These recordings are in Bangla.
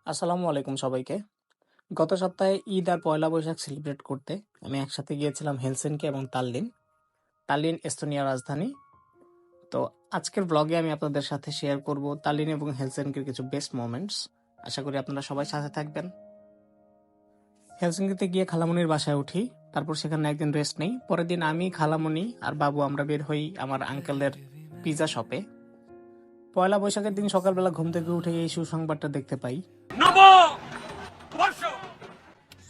আসসালামু আলাইকুম সবাইকে। গত সপ্তাহে ঈদ আর পয়লা বৈশাখ সেলিব্রেট করতে আমি একসাথে গিয়েছিলাম হেলসিঙ্কি এবং তাল্লিন। তাল্লিন এস্তোনিয়ার রাজধানী। তো আজকের ব্লগে আমি আপনাদের সাথে শেয়ার করব তাল্লিন এবং হেলসিঙ্কির কিছু বেস্ট মোমেন্টস। আশা করি আপনারা সবাই সাথে থাকবেন। হেলসিঙ্কিতে গিয়ে খালামণির বাসায় উঠি, তারপর সেখানে একদিন রেস্ট নেই। পরের দিন আমি, খালামণি আর বাবু আমরা বের হই আমার আঙ্কেলের পিৎজা শপে। পয়লা বৈশাখের দিন সকালবেলা ঘুম থেকে উঠে এই সুসংবাদটা দেখতে পাই।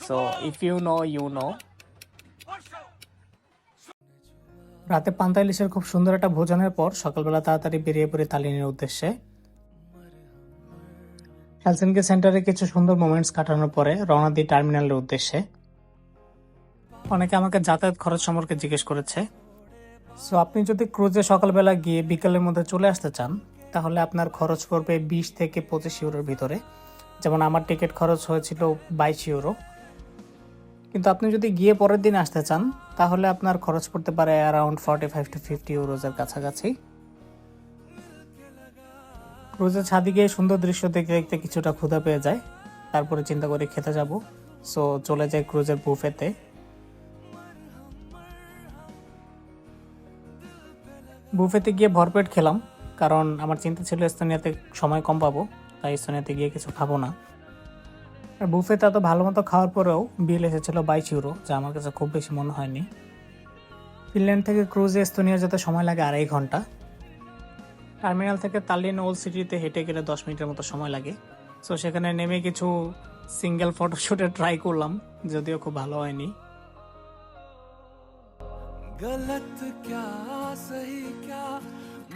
So if you know you know. রাতে পান্তা ইলিশের খুব সুন্দর একটা ভোজনের পর সকালবেলা তাড়াতাড়ি বেরিয়ে পড়ি তাল্লিনের উদ্দেশ্যে। হেলসিঙ্কি সেন্টারে কিছু সুন্দর মোমেন্টস কাটানোর পরে রওনা দিই টার্মিনালের উদ্দেশ্যে। অনেকে আমাকে যাতায়াত খরচ সম্পর্কে জিজ্ঞেস করেছে। সো আপনি যদি ক্রুজে সকালবেলা গিয়ে বিকেলের মধ্যে চলে আসতে চান তাহলে আপনার খরচ পড়বে 20 থেকে 25 ইউরোর ভিতরে। যেমন আমার টিকিট খরচ হয়েছিল 22 ইউরো। কিন্তু আপনি যদি গিয়ে পরের দিন আসতে চান তাহলে আপনার খরচ পড়তে পারে অ্যারাউন্ড 45 to 50 ইউরোজের কাছাকাছি। ক্রুজের ছাদে গিয়ে সুন্দর দৃশ্য দেখতে দেখতে কিছুটা ক্ষুধা পেয়ে যায়। তারপরে চিন্তা করে খেতে যাব। সো চলে যাই ক্রুজের বুফেতে। বুফেতে গিয়ে ভরপেট খেলাম, কারণ আমার চিন্তা ছিল এস্তোনিয়াতে সময় কম পাবো, তাই এস্তোনিয়াতে গিয়ে কিছু খাবো না। আর বুফেতে এত ভালো মতো খাওয়ার পরেও বিল এসেছিল 22 ইউরো, যা আমার কাছে খুব বেশি মনে হয়নি। ফিনল্যান্ড থেকে ক্রুজে এস্তোনিয়া যেতে সময় লাগে 2.5 ঘন্টা। টার্মিনাল থেকে তাল্লিন ওল্ড সিটিতে হেঁটে গেলে 10 মিনিটের মতো সময় লাগে। সো সেখানে নেমে কিছু সিঙ্গেল ফটোশুটে ট্রাই করলাম, যদিও খুব ভালো হয়নি। गलत क्या सही क्या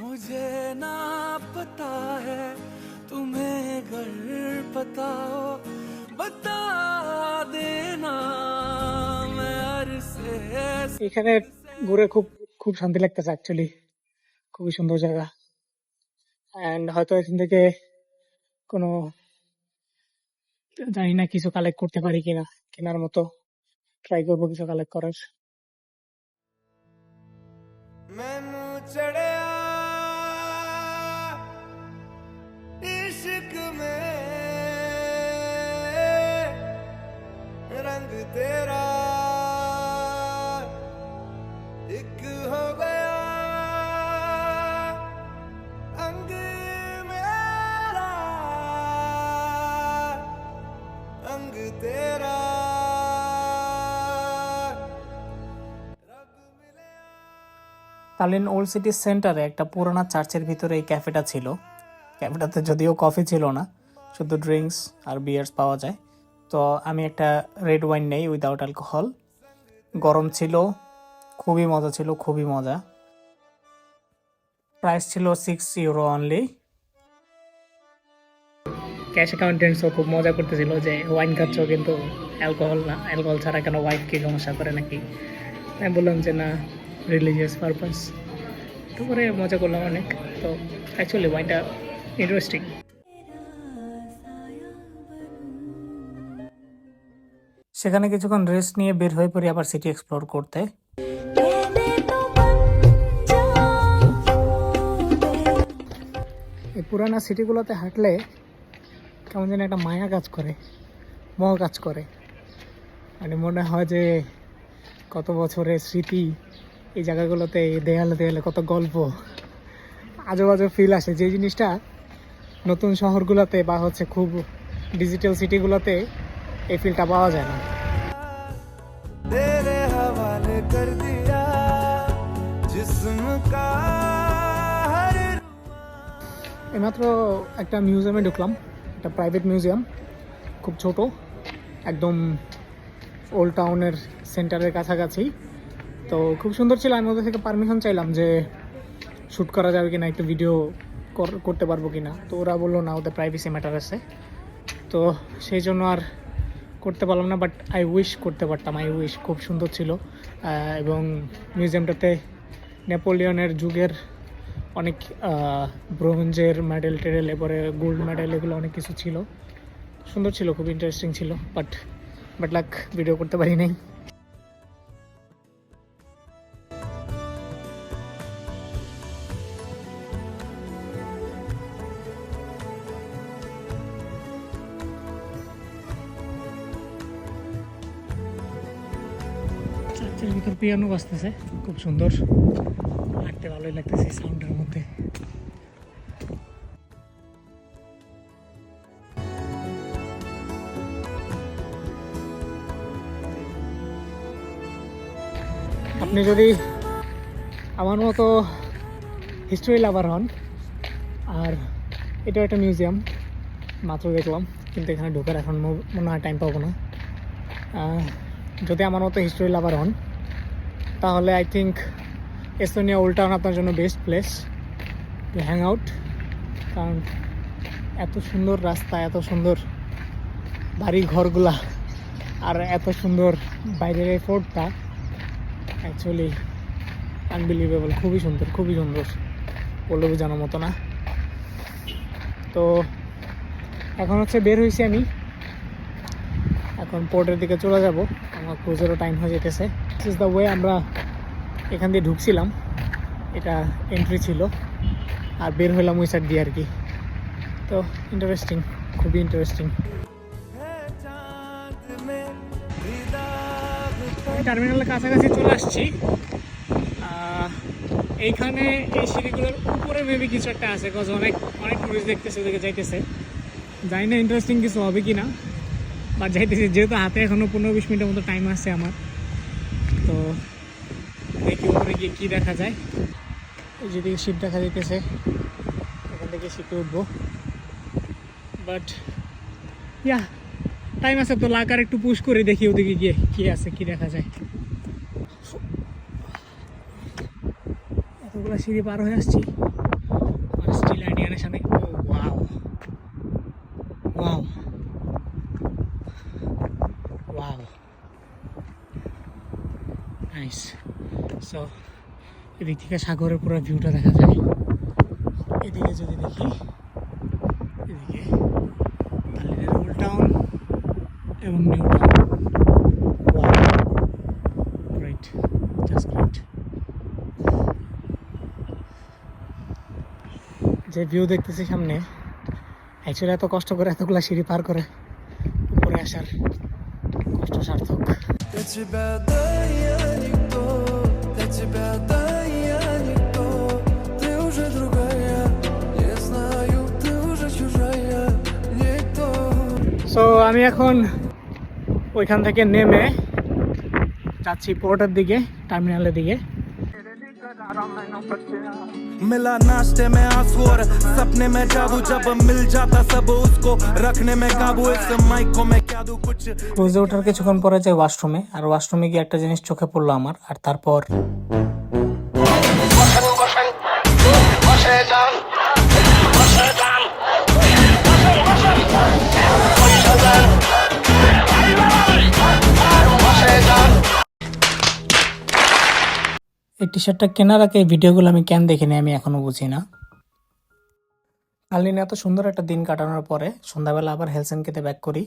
मुझे ना पता है तुम्हें अगर पता हो बता देना मैं अरसे। এখানে ঘুরে খুব খুব শান্তি লাগতেছে অ্যাকচুয়ালি। খুবই সুন্দর জায়গা। এন্ড হয়তো এখান থেকে কোনো জানি না কিছু কালেক্ট করতে পারি কিনা, কেনার মতো ট্রাই করবো কিছু কালেক্ট করার। मैनू चढ़िया इश्क में रंग तेरा एक हो गया अंग मेरा अंग तेरा। তাল্লিন ওল্ড সিটি সেন্টারে একটা পুরোনো চার্চের ভিতরে এই ক্যাফেটা ছিল। ক্যাফেটাতে যদিও কফি ছিল না, শুধু ড্রিঙ্কস আর বিয়ার্স পাওয়া যায়। তো আমি একটা রেড ওয়াইন নেই উইদাউট অ্যালকোহল। গরম ছিল, খুবই মজা ছিল, খুবই মজা। প্রাইস ছিল 6 ইউরো অনলি। ক্যাশ অ্যাকাউন্টেন্টসও খুব মজা করতেছিল যে ওয়াইন খাচ্ছ কিন্তু অ্যালকোহল না, অ্যালকোহল ছাড়া কেন ওয়াইফ কি সমস্যা করে নাকি। আমি বললাম যে না, রিলিজিয়াস পারপাস। তারপরে মজা করলাম অনেক। তো অ্যাকচুয়ালি ওয়াইনটা ইন্টারেস্টিং। সেখানে কিছুক্ষণ রেস্ট নিয়ে বের হয়ে পড়ি আবার সিটি এক্সপ্লোর করতে। এই পুরানা সিটিগুলোতে হাঁটলে কেমন যেন একটা মায়া কাজ করে, মোহ কাজ করে। মানে মনে হয় যে কত বছরের স্মৃতি এই জায়গাগুলোতে, দেয়ালে দেয়ালে কত গল্প, আজব আজব ফিল আসে, যে জিনিসটা নতুন শহরগুলোতে বা হচ্ছে খুব ডিজিটাল সিটিগুলোতে এই ফিলটা পাওয়া যায় না। এইমাত্র একটা মিউজিয়ামে ঢুকলাম, একটা প্রাইভেট মিউজিয়াম, খুব ছোট, একদম ওল্ড টাউনের সেন্টারের কাছাকাছি। তো খুব সুন্দর ছিল। আমি ওদের থেকে পারমিশন চাইলাম যে শ্যুট করা যাবে কিনা, একটু ভিডিও করতে পারবো কিনা। তো ওরা বললো না, ওদের প্রাইভেসি ম্যাটার আছে। তো সেই জন্য আর করতে পারলাম না, বাট আই উইশ করতে পারতাম। আই উইশ, খুব সুন্দর ছিল। এবং মিউজিয়ামটাতে নেপোলিয়নের যুগের অনেক ব্রোঞ্জের মেডেল টেডেল, এরপরে গোল্ড মেডেল, এগুলো অনেক কিছু ছিল। সুন্দর ছিল, খুব ইন্টারেস্টিং ছিল। বাট লাক ভিডিও করতে পারি নাই। চার্চের ভিতর পিয়ানো বাজতেছে, খুব সুন্দর, হাঁটতে ভালোই লাগতেছে সাউন্ডের মধ্যে। আপনি যদি আমার মতো হিস্টোরি লাভার হন, আর এটাও একটা মিউজিয়াম, মাত্র দেখলাম, কিন্তু এখানে ঢোকার এখন মনে হয় টাইম পাবো না। যদি আমার মতো হিস্টোরি লাভার হন তাহলে I think Estonia old town আপনার জন্য best place to hang out, কারণ এত সুন্দর রাস্তা, এত সুন্দর বাড়ি ঘরগুলা, আর এত সুন্দর বাইরের এই ফোর্টটা, অ্যাকচুয়ালি আনবিলিভেবল, খুবই সুন্দর, খুবই সুন্দর, বললে বোঝানোর মতো না। তো এখন হচ্ছে বের হয়েছি আমি, এখন পোর্টের দিকে চলে যাব, আমার ক্রুজেরও টাইম হয়ে যেতেছে। দিস ইজ দ্য ওয়ে আমরা এখান দিয়ে ঢুকছিলাম, এটা এন্ট্রি ছিল, আর বের হইলাম ওই সাইড দিয়ে আর কি। তো ইন্টারেস্টিং, খুবই ইন্টারেস্টিং। টার্মিনালের কাছাকাছি চলে আসছি। এইখানে এই সিঁড়িগুলোর উপরে মেবি কিছু একটা আছে, কজ অনেক অনেক টুরিস্ট দেখতেছে, ওদিকে যাইতেছে, জানি না ইন্টারেস্টিং কিছু হবে কি না, বা যাইতেছি, যেহেতু হাতে এখনও 15-20 মিনিটের মতো টাইম আছে আমার। তো দেখি উপরে গিয়ে কী দেখা যায়। এই যেদিকে শিপ দেখা যাইতেছে, এখান থেকে শিপে উঠবো, বাট ইয়া টাইম আছে তো, লাকার একটু পুশ করে দেখি ওদিকে গিয়ে কী আছে, কী দেখা যায়। এতগুলো সিঁড়ি পার হয়ে আসছি, আর স্টিল আইডিয়ানের সামনে। ও wow wow wow, nice. So এদিক থেকে সাগরের পুরো ভিউটা দেখা যায়। এদিকে যদি দেখি, এদিকে তালিনের ওল্ড টাউন এবং new town, wow, great, just great. যে ভিউ দেখতেছি সামনে, অ্যাকচুয়ালি এত কষ্ট করে এতগুলা সিঁড়ি পার করে উপরে আসার কষ্ট সার্থক। সো আমি এখন ওইখান থেকে নেমে যাচ্ছি পোর্টের दिखे টার্মিনালের दिखे। मिला नाश्ते में आंसू और सपने में जादू, जब मिल जाता सब उसको रखने में काबू, इस माइक को मैं क्या दूं कुछ। ক্রুজে ওঠার কিছুক্ষণ পরে যাই ওয়াশরুমে, আর ওয়াশরুমে গিয়ে একটা জিনিস চোখে পড়লো আমার, আর তারপর এই টি শার্টটা কেনার আগে এই ভিডিওগুলো আমি কেন দেখিনি আমি এখনো বুঝি না। তাল্লিনে এত সুন্দর একটা দিন কাটানোর পরে সন্ধ্যাবেলা আবার হেলসিঙ্কিতে ব্যাক করি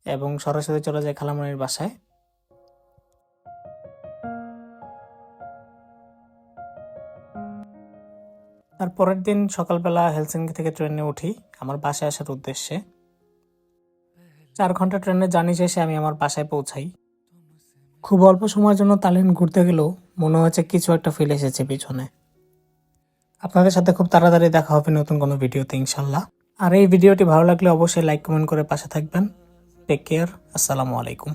এবং সরাসরি চলে যাই খালামণির বাসায়। তারপরের দিন সকালবেলা হেলসিঙ্কি থেকে ট্রেনে উঠি আমার বাসায় আসার উদ্দেশ্যে। 4 ঘন্টা ট্রেনের জার্নি শেষে আমি আমার বাসায় পৌঁছাই। খুব অল্প সময়ের জন্য তাল্লিন ঘুরতে গেলেও মনে হচ্ছে কিছু একটা ফিল এসেছে পিছনে। আপনাদের সাথে খুব তাড়াতাড়ি দেখা হবে নতুন কোনো ভিডিওতে ইনশাল্লাহ। আর এই ভিডিওটি ভালো লাগলে অবশ্যই লাইক কমেন্ট করে পাশে থাকবেন। টেক কেয়ার, আসসালামু আলাইকুম।